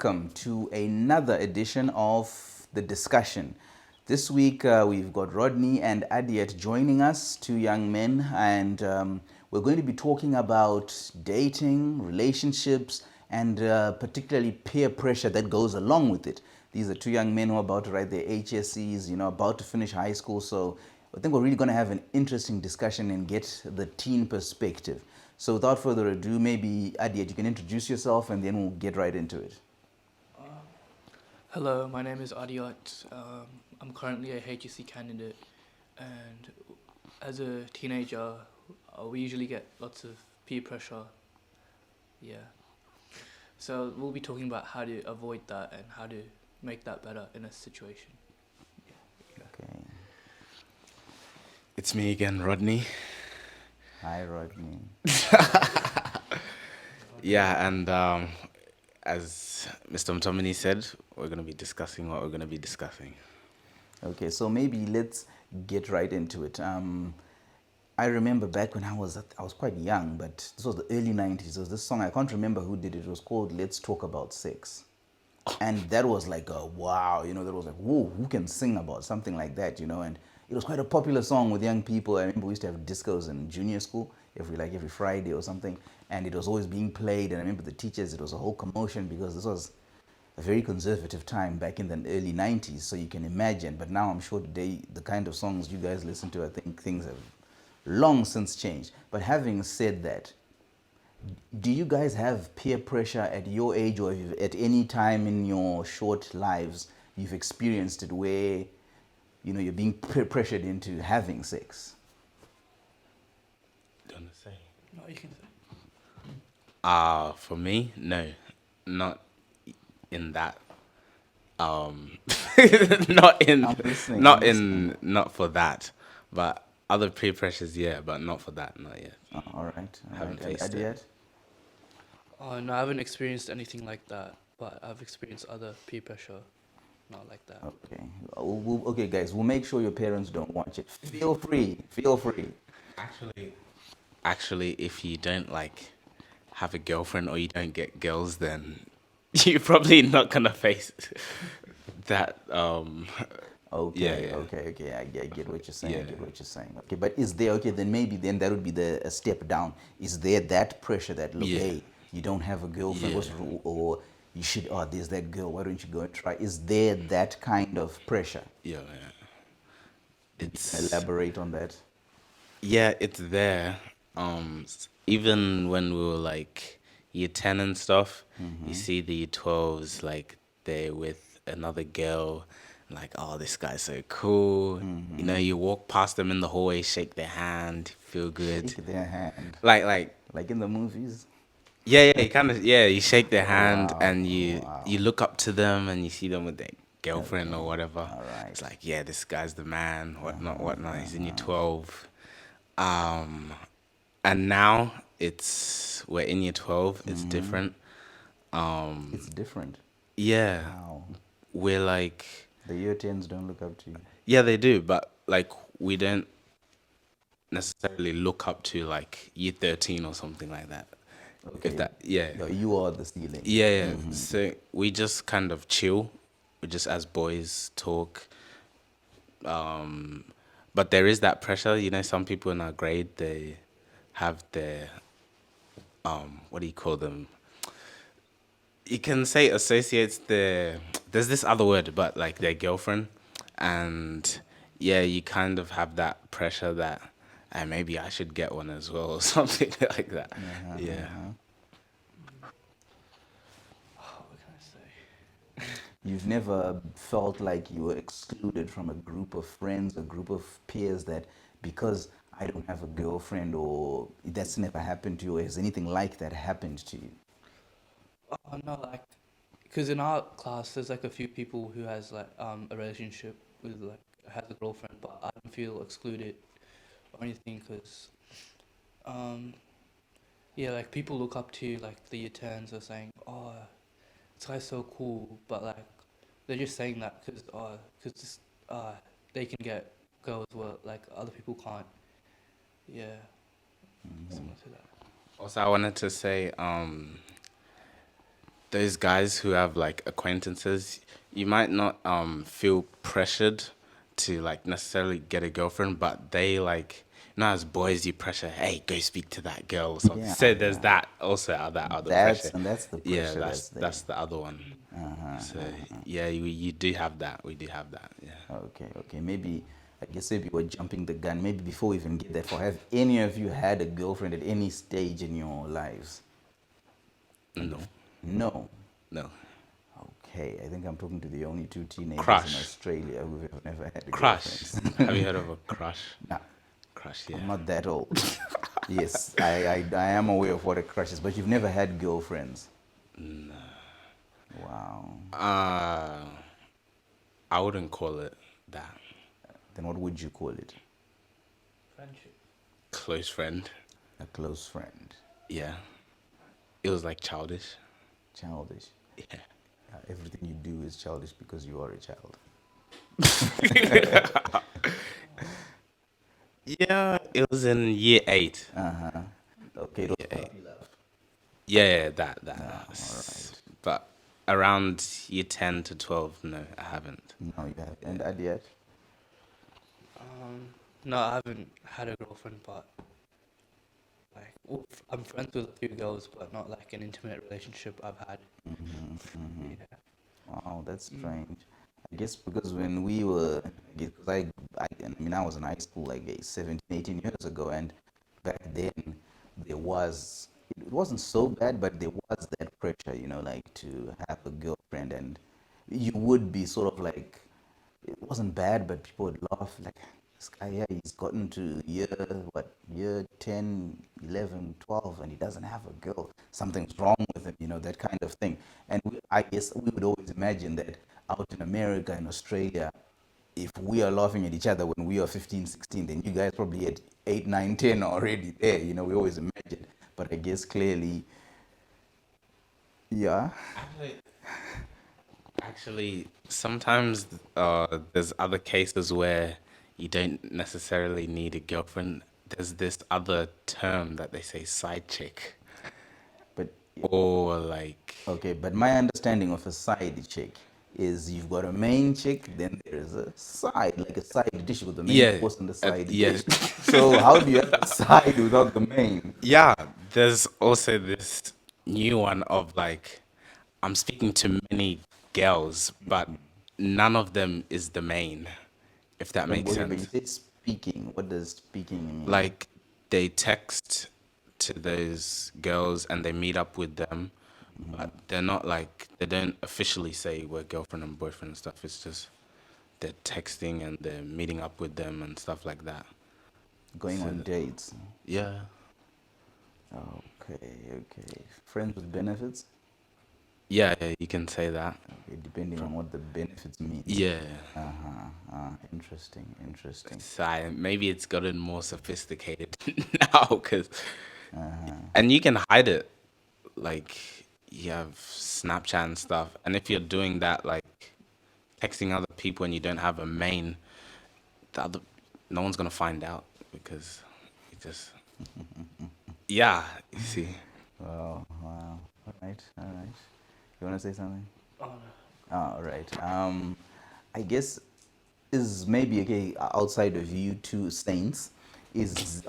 welcome to another edition of The Discussion. This week we've got Rodney and ADYAT joining us, two young men, and we're going to be talking about dating, relationships, and particularly peer pressure that goes along with it. These are two young men who are about to write their HSCs, about to finish high school, so I think we're really going to have an interesting discussion and get the teen perspective. So without further ado, maybe ADYAT, you can introduce yourself and then we'll get right into it. Hello, my name is ADYAT. I'm currently a HSC candidate, and as a teenager, we usually get lots of peer pressure. Yeah. So we'll be talking about how to avoid that and how to make that better in a situation. Okay. It's me again, Rodney. Hi, Rodney. Yeah, and as Mr. Mtomini said, we're going to be discussing what we're going to be discussing. Okay, so maybe let's get right into it. I remember back when I was quite young, but this was the early 90s. There was this song, I can't remember who did it. It was called Let's Talk About Sex. And that was like a wow, that was like, whoa, who can sing about something like that, and it was quite a popular song with young people. I remember we used to have discos in junior school every Friday or something, and it was always being played. And I remember the teachers, it was a whole commotion because this was a very conservative time back in the early 90s, so you can imagine. But now I'm sure today the kind of songs you guys listen to, I think things have long since changed. But having said that, do you guys have peer pressure at your age, or if at any time in your short lives you've experienced it where you're being pressured into having sex? Do you want to say? No, you can say. For me, no, not in that. Not in, I'm listening, not I'm in, not for that. But other peer pressures, yeah, but not for that, not yet. All right. Haven't faced it. ADYAT? No, I haven't experienced anything like that, but I've experienced other peer pressure, not like that. Okay. Okay, guys, we'll make sure your parents don't watch it. Feel free. Actually, if you don't have a girlfriend or you don't get girls, then you're probably not gonna face that. Okay, Yeah. okay. I get what you're saying. I Yeah. get what you're saying. Okay, but is there, okay, then maybe then that would be a step down. Is there that pressure that, look, Yeah. hey, you don't have a girlfriend, Yeah. or you should, oh, there's that girl, why don't you go and try? Is there that kind of pressure? Yeah. It's Elaborate on that. Yeah, it's there. Even when we were year 10 and stuff, you see the year 12s they're with another girl, oh, this guy's so cool. You walk past them in the hallway, shake their hand, feel good. Shake their hand. Like Like in the movies. yeah, you shake their hand Wow, and you wow. you look up to them and you see them with their girlfriend or whatever. All right. It's like, yeah, this guy's the man, whatnot. He's in year 12. And now we're in year 12. It's different. It's different. Yeah, Wow. we're The year 10s don't look up to you. yeah, they do, but we don't necessarily look up to year 13 or something like that. Okay. If that, yeah. No, you are the ceiling. Yeah. So we just kind of chill. We just as boys talk. But there is that pressure, some people in our grade, they have their what do you call them? You can say associates there's this other word, but their girlfriend. And yeah, you kind of have that pressure that maybe I should get one as well or something like that. Yeah. Oh, what can I say? You've never felt like you were excluded from a group of friends, a group of peers, that because I don't have a girlfriend, or that's never happened to you, or has anything like that happened to you? Oh, no, because in our class, there's a few people who has a relationship with has a girlfriend, but I don't feel excluded or anything, because yeah, people look up to the year 10s are saying, oh, this guy's so cool, but they're just saying that because they can get girls where other people can't. Yeah, similar to that. Also, I wanted to say, those guys who have like acquaintances, you might not feel pressured to like necessarily get a girlfriend, but they like, you know, as boys you pressure, hey, go speak to that girl or something. Yeah, So there's yeah. that also, that other pressure. That's the Yeah, pressure that's there. that's the other one. Uh-huh, So uh-huh. yeah, you do have that. We do have that. Yeah. Okay, okay. Maybe I guess maybe we're jumping the gun. Maybe before we even get that far, have any of you had a girlfriend at any stage in your lives? No, No. no. Okay, I think I'm talking to the only two teenagers in Crush, Australia who've never had crush. girlfriends. Have you heard of a crush? Nah, Crush, I'm yeah. not that old. Yes, I am aware of what a crush is, but you've never had girlfriends. No. Wow. I wouldn't call it that. Then what would you call it? Friendship. Close friend. A close friend. Yeah. It was like childish. Childish. Yeah. Everything you do is childish because you are a child. Yeah, it was in year 8. Uh-huh. Okay, it was Year 8. puppy love. Yeah, Ah, that. all right. But around year 10 to 12, no, I haven't. No, you have. And ADYAT? No, I haven't had a girlfriend, but like I'm friends with a few girls, but not like an intimate relationship I've had. Yeah. Wow, that's strange. I guess because when we were, because I mean, I was in high school like 17, 18 years ago, and back then there was, it wasn't so bad, but there was that pressure, you know, like to have a girlfriend, and you would be sort of like, it wasn't bad, but people would laugh like, this guy, yeah, he's gotten to year 10, 11, 12, and he doesn't have a girl. Something's wrong with him, you know, that kind of thing. And I guess we would always imagine that out in America and Australia, if we are laughing at each other when we are 15, 16, then you guys probably at 8, 9, 10 already there, you know, we always imagine. But I guess clearly, yeah. Actually, sometimes there's other cases where you don't necessarily need a girlfriend. There's this other term that they say side chick, But or like, okay, but my understanding of a side chick is you've got a main chick, then there's a side, like a side dish with the main yeah, course and the side yeah. dish. So how do you have a side without the main? Yeah, there's also this new one of like, I'm speaking to many girls, but none of them is the main, if that makes But you sense. said speaking. What does speaking mean? Like, they text to those girls and they meet up with them, but they're not like, they don't officially say we're girlfriend and boyfriend and stuff. It's just they're texting and they're meeting up with them and stuff like that. Going So, on dates. yeah. Okay, okay. Friends with benefits? Yeah, yeah, you can say that. Okay, depending on what the benefits mean. Yeah. Interesting, interesting. So maybe it's gotten more sophisticated now, cause, and you can hide it, like you have Snapchat and stuff. And if you're doing that, like texting other people and you don't have a main, the other, no one's gonna find out because it just, yeah, you see. Wow, wow. All right, all right. You want to say something? Oh no. All right. I guess is maybe okay outside of you two saints. Is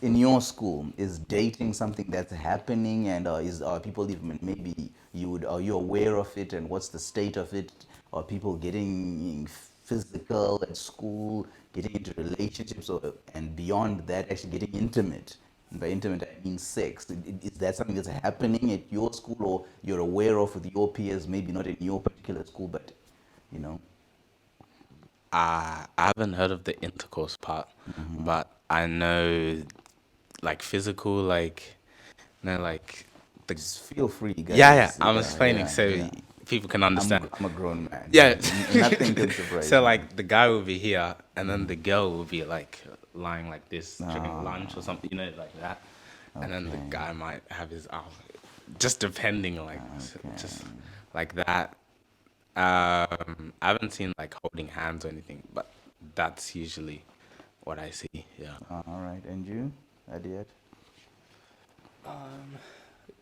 in your school is dating something that's happening, and is are people even maybe you would are you aware of it, and what's the state of it? Are people getting physical at school, getting into relationships, and beyond that, actually getting intimate? And by intimate, I mean sex. Is that something that's happening at your school, or you're aware of with your peers? Maybe not in your particular school, but you know. I haven't heard of the intercourse part, but I know like physical, like, you know, like the, Just feel free, yeah, yeah, guys. I'm Yeah, explaining yeah, so yeah. people can understand. I'm a grown man. Yeah. Nothing can surprise So me. like the guy will be here and then the girl will be like lying like this, drinking lunch or something, you know, like that. And then the Okay. guy might have his arm, just depending, like just Okay. like that. I haven't seen like holding hands or anything, but that's usually what I see. Yeah. All right. And you, Adiat? Um,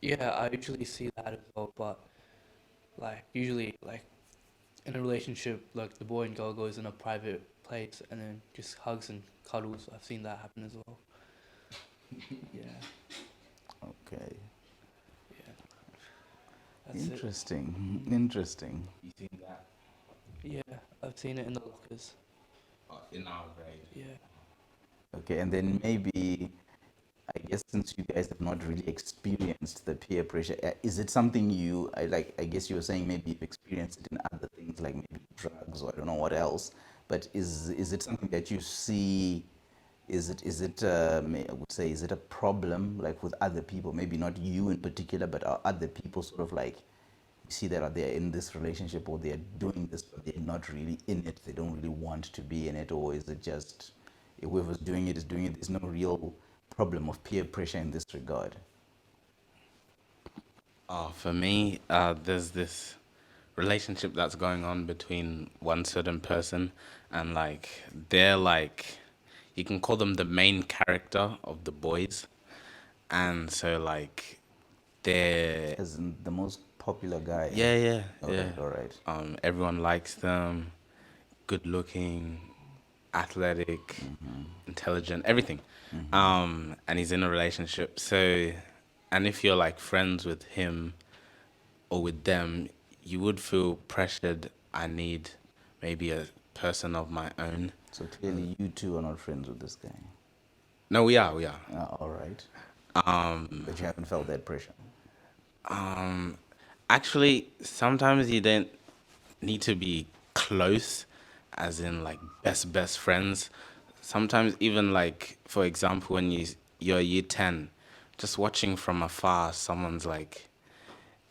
Yeah, I usually see that as well, but like usually like in a relationship, like the boy and girl goes in a private place and then just hugs and cuddles. I've seen that happen as well. Yeah, Okay. yeah, that's it. Interesting. Interesting. You seen that Yeah, I've seen it in the lockers. in our grade? Yeah. Okay, and then maybe I guess since you guys have not really experienced the peer pressure, is it something you I like? I guess you were saying maybe you've experienced it in other things like maybe drugs or I don't know what else. But is it something that you see? I would say is it a problem like with other people? Maybe not you in particular, but are other people sort of like you see that they're in this relationship or they're doing this, but they're not really in it. They don't really want to be in it, or is it just whoever's doing it is doing it? There's no real problem of peer pressure in this regard. Oh, for me, there's this relationship that's going on between one certain person, and like they're like, you can call them the main character of the boys, and so like they're, As in the most popular guy. yeah, yeah, All yeah. right, all right. Everyone likes them, good looking, athletic, intelligent, everything. And he's in a relationship. So, and if you're like friends with him or with them, you would feel pressured. I need maybe a person of my own. So clearly, you two are not friends with this guy. No, we are, we are. All right. But you haven't felt that pressure. Actually, sometimes you don't need to be close, as in like best friends. Sometimes even like, for example, when you're year 10, just watching from afar, someone's like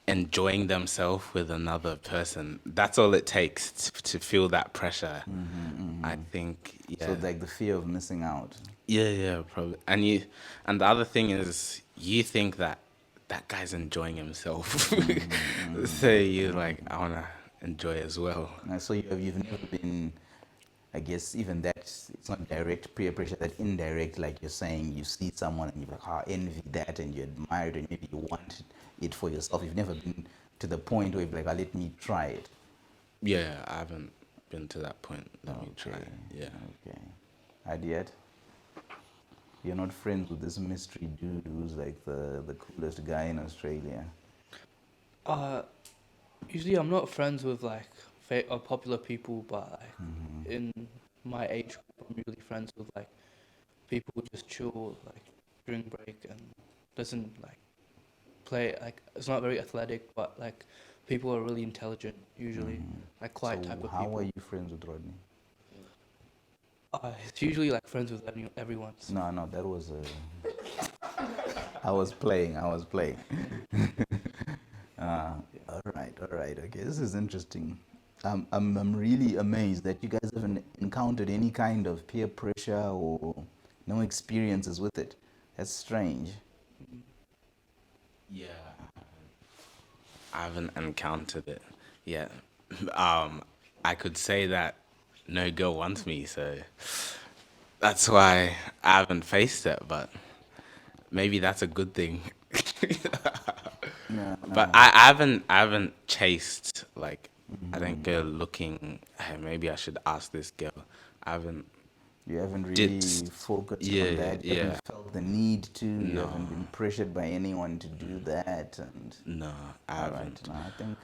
enjoying themselves with another person. That's all it takes to feel that pressure. I think, So yeah. like the fear of missing out. Yeah, yeah, probably. And the other thing is, you think that that guy's enjoying himself, so you're like, I wanna enjoy as well. So you've never been, I guess even that it's not direct peer pressure, that indirect, like you're saying, you see someone and you're like, ah, envy that, and you admire it, and maybe you want it for yourself. You've never been to the point where you're like, ah, let me try it. Yeah, I haven't been to that point. Let me try. Okay, Yeah. okay. ADYAT, you're not friends with this mystery dude who's like the coolest guy in Australia. Uh, Usually I'm not friends with like or popular people, but like in my age group, I'm usually friends with like people who just chill like during break and doesn't like play like it's not very athletic, but like people are really intelligent usually, like quiet So type of how are people. you friends with Rodney? It's usually like friends with everyone's. No, no, that was I was playing. I was playing. All right, all right. Okay, this is interesting. I'm really amazed that you guys haven't encountered any kind of peer pressure or no experiences with it. That's strange. Yeah. I haven't encountered it yet. I could say that no girl wants me, so that's why I haven't faced it. But maybe that's a good thing. No, But no. I haven't chased like, I don't go looking. Hey, maybe I should ask this girl. I haven't You haven't did. really focused on Yeah, that. You yeah. haven't felt the need to. You No, haven't been pressured by anyone to do that. And no, I all right, haven't. no, I think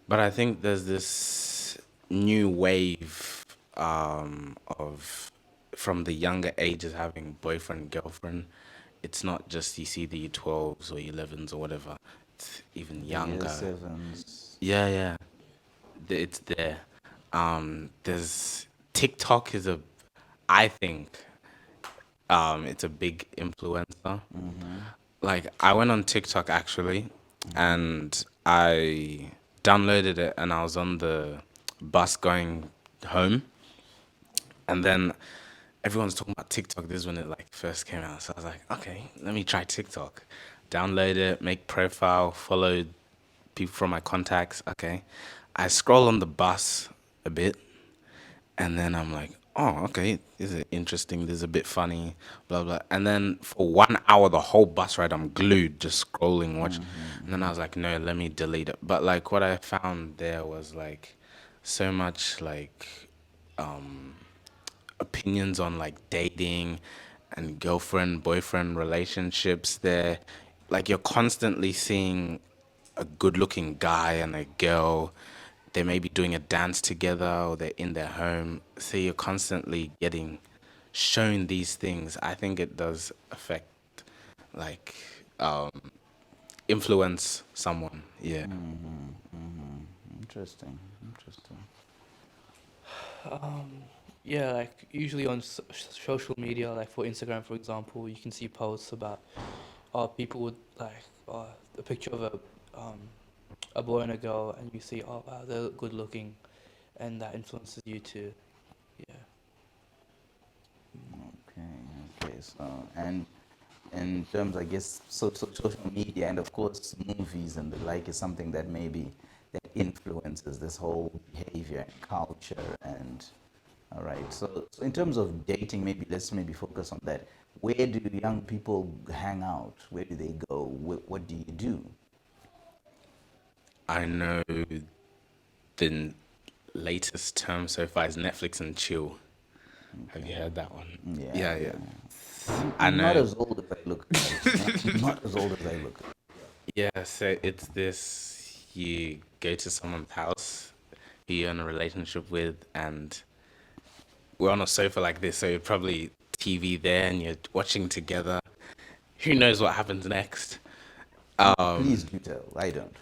But I think there's this new wave of from the younger ages having boyfriend, girlfriend. It's not just you see the 12s or 11s or whatever. It's even the year younger. sevens. Yeah, yeah. It's there. There's TikTok is I think it's a big influencer. Like I went on TikTok actually, and I downloaded it, and I was on the bus going home, and then everyone's talking about TikTok. This is when it like first came out, so I was like, okay, let me try TikTok. Download it, make profile, follow people from my contacts. Okay, I scroll on the bus a bit, and then I'm like, oh, okay, this is interesting. This is a bit funny, blah blah. And then for 1 hour, the whole bus ride, I'm glued, just scrolling, watch. And then I was like, no, let me delete it. But like, what I found there was like, so much like, opinions on like dating and girlfriend boyfriend relationships there. Like you're constantly seeing a good looking guy and a girl, they may be doing a dance together or they're in their home, so you're constantly getting shown these things. I think it does affect, like, influence someone, yeah. Interesting. Interesting. Yeah, like usually on social media, like for Instagram, for example, you can see posts about people with like a picture of a boy and a girl, and you see, oh wow, they're good looking, and that influences you to, yeah. Okay. Okay. So, and in terms, I guess, social media and of course movies and the like is something that maybe that influences this whole behavior and culture and all right. So in terms of dating, maybe let's maybe focus on that. Where do young people hang out? Where do they go? What do you do? I know the latest term so far is Netflix and chill. Have you Okay. heard that one? Yeah, Yeah, yeah. yeah. I I'm not know. as old as I look, guys. Not as old as I look. Yeah, so it's this, you go to someone's house who you're in a relationship with, and we're on a sofa like this, so you're probably TV there and you're watching together. Who knows what happens next? Please do tell. I don't.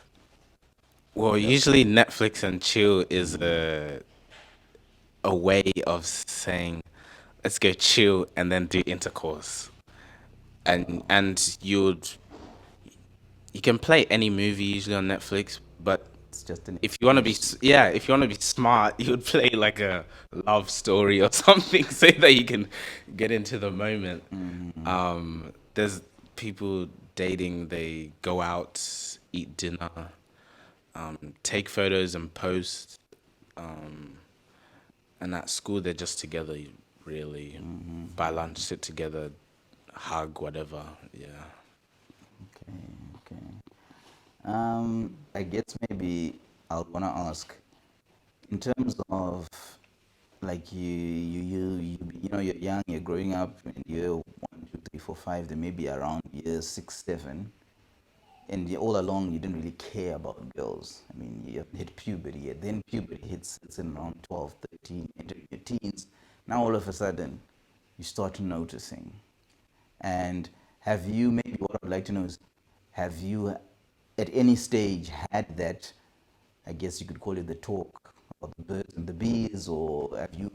Well, Tell. usually Netflix and chill is a way of saying, let's go chill and then do intercourse. And you can play any movie usually on Netflix, but It's just an if you want to be excuse. yeah, if you want to be smart, you would play like a love story or something so that you can get into the moment. There's people dating, they go out, eat dinner, take photos and post, and at school they're just together, really. Buy lunch, sit together, hug, whatever. Yeah. Okay, okay. I guess maybe I would wanna ask in terms of like you know you're young, you're growing up, and year 1, 2, 3, 4, 5, they may be around year 6, 7, and all along you didn't really care about girls. I mean, you haven't hit puberty yet. Then puberty hits in around 12, 13, entering your teens. Now all of a sudden you start noticing. And have you, maybe what I'd like to know is, have you at any stage had that, I guess you could call it the talk about the birds and the bees, or have you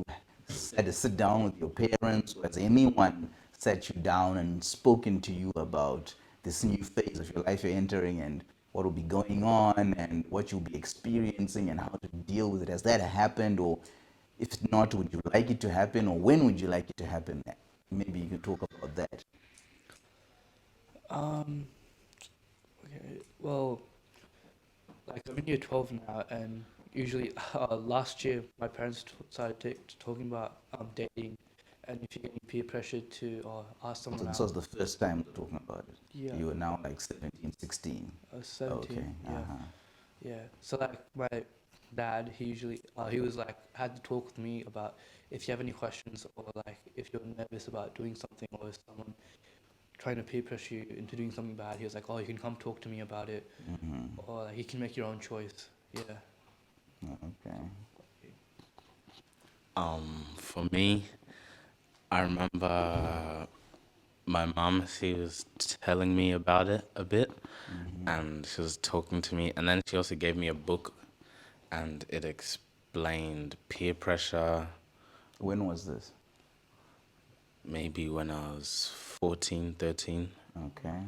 had to sit down with your parents, or has anyone sat you down and spoken to you about this new phase of your life you're entering and what will be going on and what you'll be experiencing and how to deal with it? Has that happened, or if not, would you like it to happen, or when would you like it to happen? Maybe you could talk about that. Um, okay, well, like I'm in year 12 now, and usually last year my parents started talking about dating, and if you're getting peer pressure to ask So someone this out. was the first time talking about it. Yeah, You were now like 17, 16. Okay. 17. Yeah, Uh-huh. yeah. So like my dad, he usually he was like had to talk with me about if you have any questions, or like if you're nervous about doing something, or if someone trying to peer pressure you into doing something bad. He was like, oh, you can come talk to me about it, or like, you can make your own choice. Yeah. Okay. For me, I remember my mom, she was telling me about it a bit, and she was talking to me, and then she also gave me a book, and it explained peer pressure, When was this? maybe when I was 14, 13. Okay.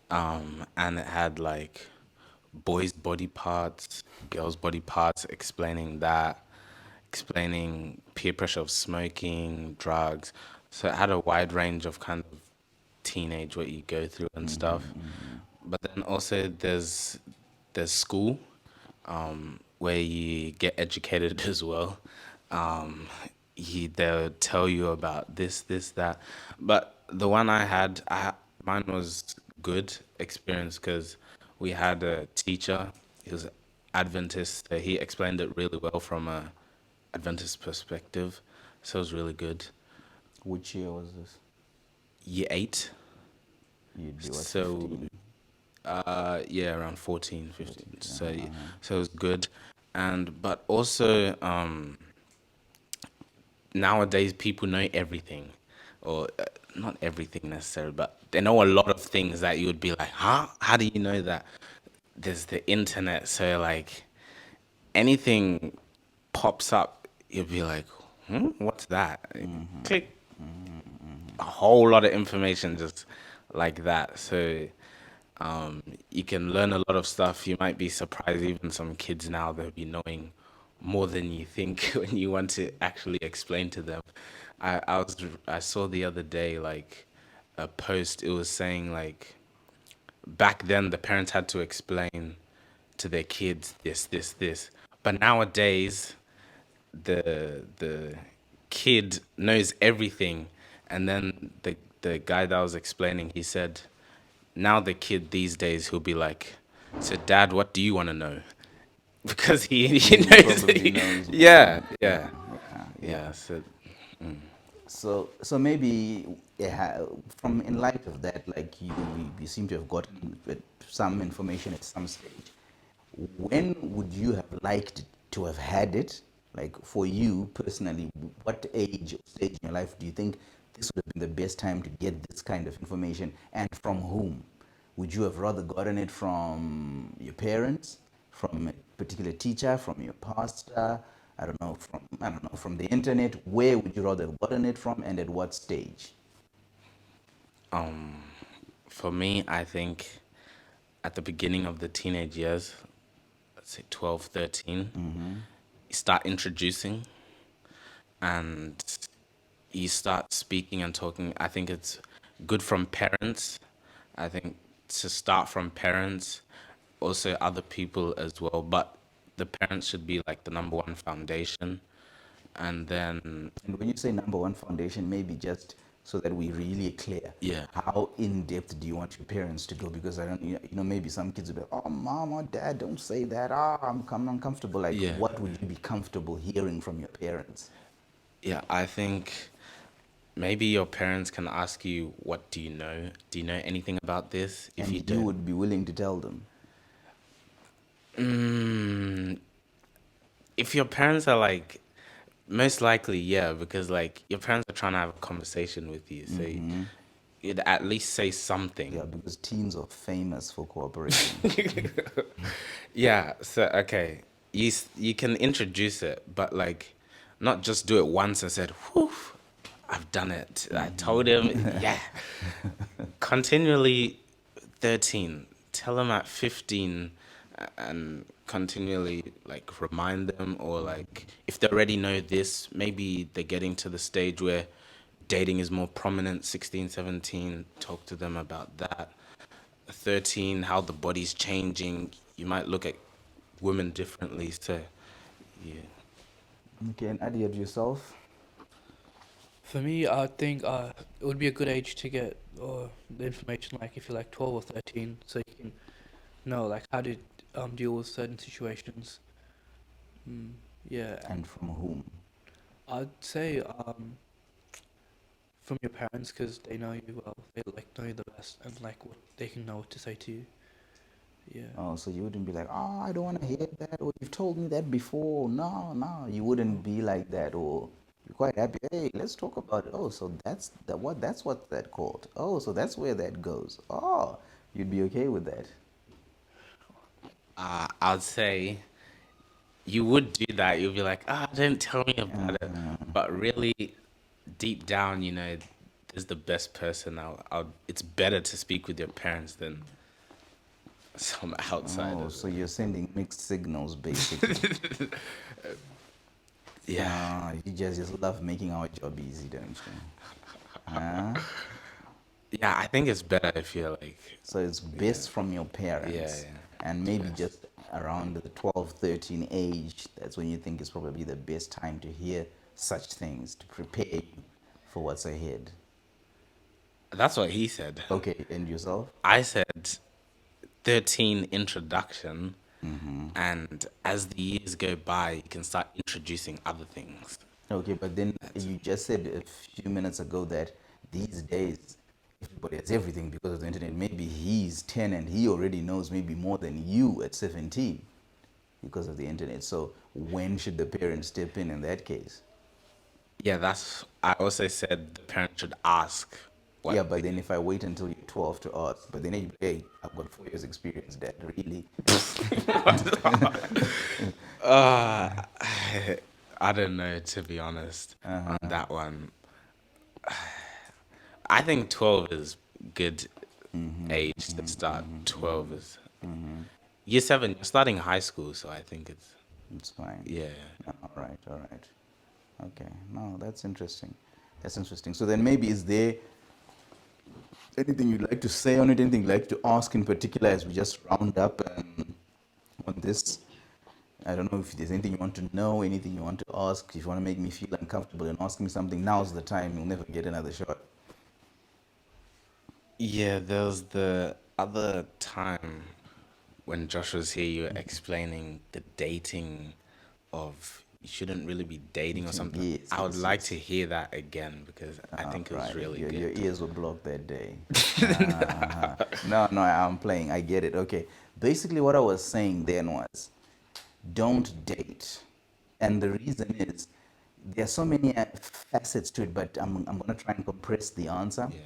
And it had like boys' body parts, girls' body parts, explaining that, explaining peer pressure of smoking, drugs. So it had a wide range of kind of teenage what you go through and stuff. But then also there's school, where you get educated as well. they'll tell you about this, that. But the one I had, mine was good experience because we had a teacher. He was Adventist. So he explained it really well from a Adventist perspective. So it was really good. Which year was this? Year 8. You'd be what, So 15? yeah, around 14, 15. 14. So Uh-huh. so it was good. And but also nowadays people know everything, or not everything necessarily, but they know a lot of things that you would be like, huh? How do you know that? There's the internet, so like anything pops up, you'll be like, what's that? Click, a whole lot of information just like that. So you can learn a lot of stuff. You might be surprised, even some kids now, they'll be knowing more than you think when you want to actually explain to them. I saw the other day like a post. It was saying like back then the parents had to explain to their kids this, but nowadays the kid knows everything. And then the guy that was explaining, he said now the kid these days, he'll be like, so dad, what do you want to know? Because he He knows. probably knows Yeah, more. yeah, Yeah, yeah. yeah. So So maybe, yeah, from in light of that, like you seem to have gotten some information at some stage. When would you have liked to have had it? Like for you personally, what age or stage in your life do you think this would have been the best time to get this kind of information, and from whom? Would you have rather gotten it from your parents, from a particular teacher, from your pastor? I don't know, from the internet. Where would you rather have gotten it from, and at what stage? for me, I think at the beginning of the teenage years, let's say 12, 13, you start introducing and you start speaking and talking. I think it's good from parents. I think to start from parents, also other people as well. But the parents should be like the number one foundation. And then, And when you say number one foundation, maybe just so that we really clear, yeah, how in depth do you want your parents to go? Because I don't, maybe some kids will be like, oh, mom or dad, don't say that. Ah, I'm uncomfortable. Like, yeah, what would you be comfortable hearing from your parents? yeah. I think maybe your parents can ask you, what do you know? Do you know anything about this? If you And you don't, would be willing to tell them. mm, if your parents are like, most likely, yeah, because like your parents are trying to have a conversation with you, so you'd at least say something. Yeah, because teens are famous for cooperating. Yeah, so okay, you can introduce it, but like not just do it once and said, "Whew, I've done it." I told him, yeah. Continually 13, tell them at 15, and continually like remind them, or like if they already know this, maybe they're getting to the stage where dating is more prominent. 16, 17, talk to them about that. 13, how the body's changing. You might look at women differently. So yeah. Okay, and Adiyat, yourself? For me, I think it would be a good age to get the information, like if you're like 12 or 13, so you can know like how to deal with certain situations. Mm, yeah, And from whom? I'd say from your parents because they know you well. They like know you the best and like what they can know what to say to you. Yeah. Oh, so you wouldn't be like, oh, I don't want to hear that, or you've told me that before. No, no, you wouldn't be like that, or you're quite happy. Hey, let's talk about it. Oh, so that's that what that's what that called. Oh, so that's where that goes. Oh, you'd be okay with that. I'd say you would do that. You'll be like, ah, don't tell me about it. But really, deep down, there's the best person. It's better to speak with your parents than some Oh, outsiders. so you're sending mixed signals, basically. Yeah, You just love making our job easy, don't you? Huh? yeah. I think it's better if you're like, So it's yeah, best from your yeah, parents, yeah. and The maybe best. just around the 12, 13 age, that's when you think is probably the best time to hear such things to prepare you for what's ahead. That's what he said. Okay, and yourself? I said 13 introduction, and as the years go by, you can start introducing other things. Okay, but then That's you just said a few minutes ago that these days everybody has everything because of the internet. Maybe he's 10 and he already knows maybe more than you at 17 because of the internet. So when should the parents step in that case? yeah. That's. I also said the parent should ask what Yeah, but the then if I wait until you're 12 to ask, but then hey, I've got 4 years experience, Dad, really? Uh, I don't know, to be honest, on that one. I think 12 is good age to start. 12 is year 7. You're starting high school, so I think it's It's fine. yeah. All right, all right. Okay, no, that's interesting. That's interesting. So then maybe is there anything you'd like to say on it? Anything you'd like to ask in particular as we just round up on this? I don't know if there's anything you want to know, anything you want to ask. If you want to make me feel uncomfortable and ask me something, now's the time. You'll never get another shot. Yeah, there was the other time when Josh was here, you were explaining the dating of you shouldn't really be dating or something. Yes, I would yes, like yes. to hear that again because I think it was Right. really Your good. ears were blocked that day. No, no, I'm playing. I get it. Okay. Basically, what I was saying then was don't date. And the reason is there are so many facets to it, but I'm going to try and compress the answer. Yeah.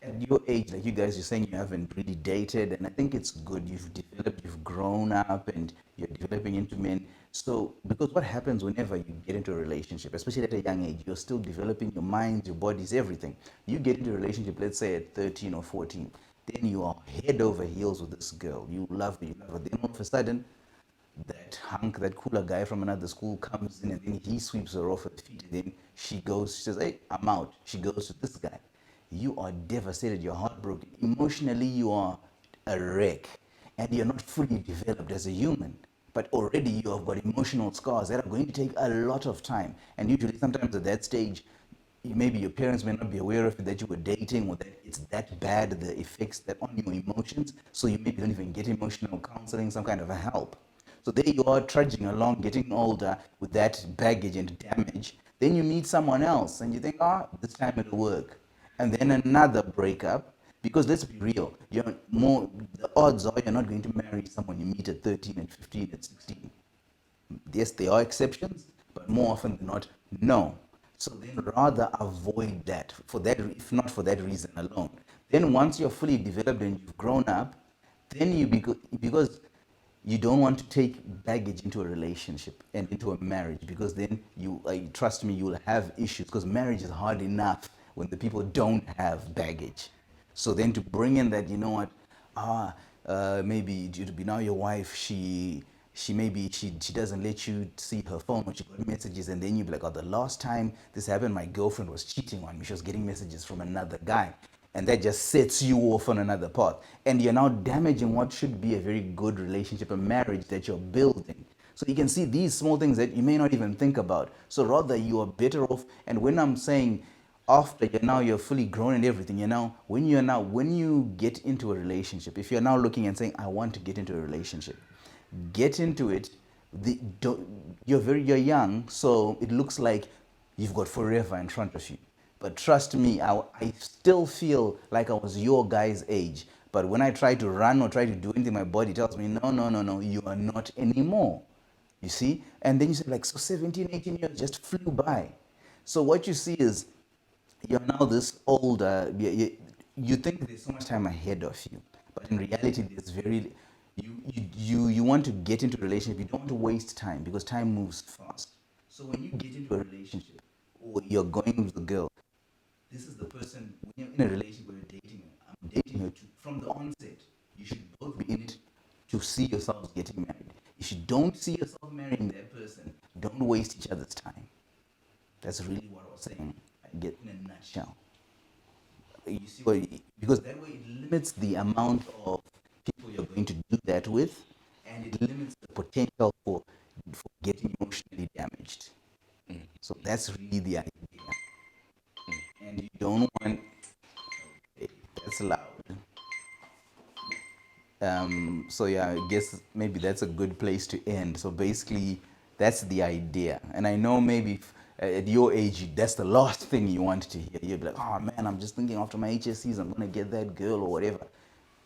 At your age, like you guys, you're saying you haven't really dated, and I think it's good. You've developed, you've grown up, and you're developing into men. So, because what happens whenever you get into a relationship, especially at a young age, you're still developing your mind, your bodies, everything. You get into a relationship, let's say at 13 or 14, then you are head over heels with this girl. You love her, you love her. Then all of a sudden, that hunk, that cooler guy from another school comes in and then he sweeps her off her feet. And then she says, hey, I'm out. She goes to this guy. You are devastated. You're heartbroken. Emotionally, you are a wreck. And you're not fully developed as a human. But already you have got emotional scars that are going to take a lot of time. And usually, sometimes at that stage, maybe your parents may not be aware of it that you were dating or that it's that bad, the effects that on your emotions. So you maybe don't even get emotional counseling, some kind of a help. So there you are trudging along, getting older with that baggage and damage. Then you meet someone else and you think, this time it'll work. And then another breakup. Because let's be real, the odds are you're not going to marry someone you meet at 13 and 15 and 16. Yes, there are exceptions, but more often than not, no. So then rather avoid that, for that, if not for that reason alone. Then once you're fully developed and you've grown up, then because you don't want to take baggage into a relationship and into a marriage, because then trust me, you'll have issues, because marriage is hard enough when the people don't have baggage. So then to bring in that, you know what, maybe due to be now your wife, she doesn't let you see her phone when she got messages, and then you be like, oh, the last time this happened, my girlfriend was cheating on me. She was getting messages from another guy, and that just sets you off on another path, and you're now damaging what should be a very good relationship, a marriage that you're building. So you can see these small things that you may not even think about. So rather you are better off. And when I'm saying after you're fully grown and everything, when you get into a relationship, if you're now looking and saying I want to get into a relationship, get into it. You're young, so it looks like you've got forever in front of you. But trust me, I still feel like I was your guy's age. But when I try to run or try to do anything, my body tells me, no, no, no, no, you are not anymore. You see? And then you say, like, so 17, 18 years just flew by. So what you see is you're now this old, you think there's so much time ahead of you, but in reality, there's you want to get into a relationship, you don't want to waste time because time moves fast. So when you get into a relationship or you're going with a girl, this is the person, when you're in a relationship where you're dating her, I'm dating her too. From the onset, you should both be in it to see yourselves getting married. If you don't see yourself marrying that person, don't waste each other's time. That's really what I was saying. I get in a nutshell. You see because that way it limits the amount of people you're going to do that with, and and it limits the potential for getting emotionally damaged. So that's really the idea. And you don't want, that's loud. So yeah, I guess maybe that's a good place to end. So basically, that's the idea. And I know maybe at your age, that's the last thing you want to hear. You'll be like, oh man, I'm just thinking after my HSCs, I'm gonna get that girl or whatever.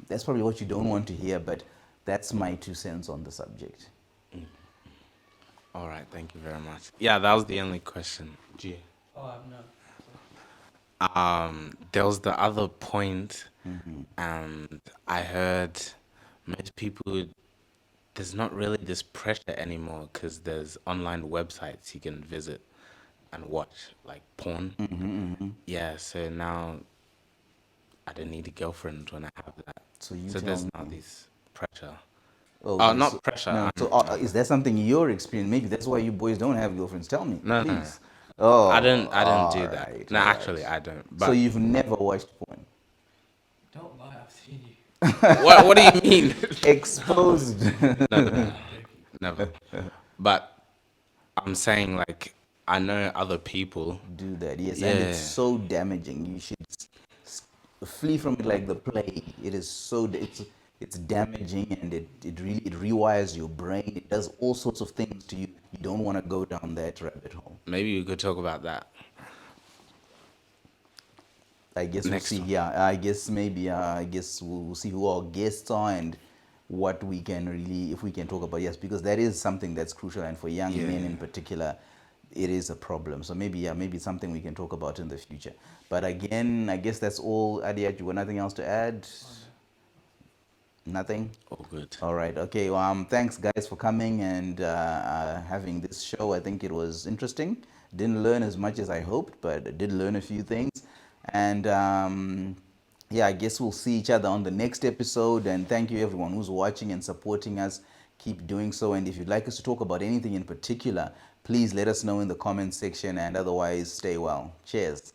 That's probably what you don't want to hear, but that's my 2 cents on the subject. All right, thank you very much. Yeah, that was the only question. G. Oh, I've no. There was the other point, and I heard most people, there's not really this pressure anymore because there's online websites you can visit and watch, like porn. Yeah, so now I don't need a girlfriend when I have that. So you So tell there's me. not this pressure. Oh, Not pressure. no. So is that something you're experiencing? Maybe that's why you boys don't have girlfriends. Tell me, No, no, no. please. Oh, I didn't all do that. right, No, all actually, right. I don't. So But you've never watched porn? Don't lie, I've seen you. what do you mean? Exposed. No, no, no, I'm joking. never. But I'm saying like I know other people. Do that, yes, and it's Yeah, so damaging. You should flee from it like the plague. It is so it's damaging, and it really it rewires your brain. It does all sorts of things to you. You don't want to go down that rabbit hole. maybe we could talk about that I guess we'll next see. time. Yeah, I guess maybe. I guess we'll see who our guests are and what we can really, if we can talk about. Yes, because that is something that's crucial, and for young Yeah. men in particular, it is a problem. So maybe, yeah, maybe it's something we can talk about in the future. But again, I guess that's all. ADYAT, you got nothing else to add? Nothing. All good. All right. Okay. Well, thanks, guys, for coming and having this show. I think it was interesting. Didn't learn as much as I hoped, but I did learn a few things. And yeah, I guess we'll see each other on the next episode. And thank you, everyone who's watching and supporting us. Keep doing so. And if you'd like us to talk about anything in particular, please let us know in the comments section. And otherwise, stay well. Cheers.